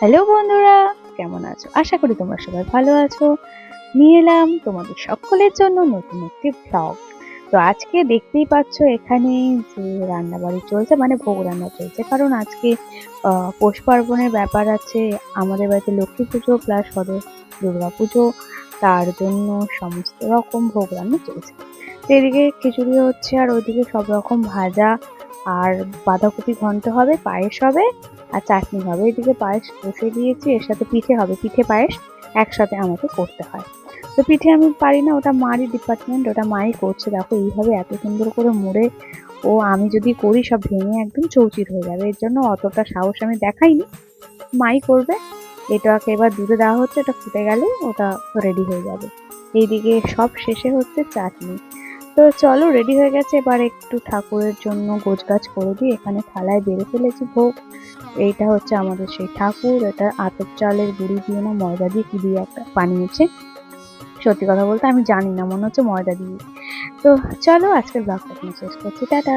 Hello বন্ধুরা, কেমন আছো? আশা করি তোমরা সবাই ভালো আছো। নিয়ে এলাম তোমাদের সকলের জন্য নতুন একটি ব্লগ। তো আজকে দেখতেই পাচ্ছ এখানে যে রান্নাবাড়ি চলছে, মানে ভোগ রান্না চলছে। কারণ আজকে পৌষ পার্বণের ব্যাপার আছে। আমাদের বাড়িতে লক্ষ্মী পুজো প্লাস দুর্গা পুজো, তার জন্য সমস্ত রকম ভোগ রান্না চলছে। তো এদিকে খিচুড়ি হচ্ছে, আর ওইদিকে সব রকম ভাজা আর বাঁধাকপি ঘন্ট হবে, পায়েস হবে আর চাটনি হবে। এদিকে পায়েস বসিয়ে দিয়েছি, এর সাথে পিঠে হবে, পিঠে পায়েস একসাথে আমাকে করতে হয়। তো পিঠে আমি পারি না, ওটা মারই ডিপার্টমেন্ট, ওটা মাই করছে। দেখো এইভাবে এত সুন্দর করে মুড়ে, ও আমি যদি করি সব ভেঙে একদম চৌচির হয়ে যাবে, এর জন্য অতটা সাহস আমি দেখাইনি। মাই করবে। এটাকে এবার দুধে দেওয়া হচ্ছে, এটা ফুটে গেলে ওটা রেডি হয়ে যাবে। এইদিকে সব শেষে হচ্ছে চাটনি। তো চলো, রেডি হয়ে গেছে, এবার একটু ঠাকুরের জন্য গোছগাছ করে দিই। এখানে থালায় বেড়ে ফেলেছি ভোগ। এইটা হচ্ছে আমাদের সেই ঠাকুর। এটা আতপ চালের গুঁড়ি দিয়ে না ময়দা দিয়ে কি দিয়ে একটা বানিয়েছে। সত্যি কথা বলতে আমি জানি না, মনে হচ্ছে ময়দা দিয়ে। তো চলো, আজকের ব্লগটা এখানে শেষ করছি, টাটা।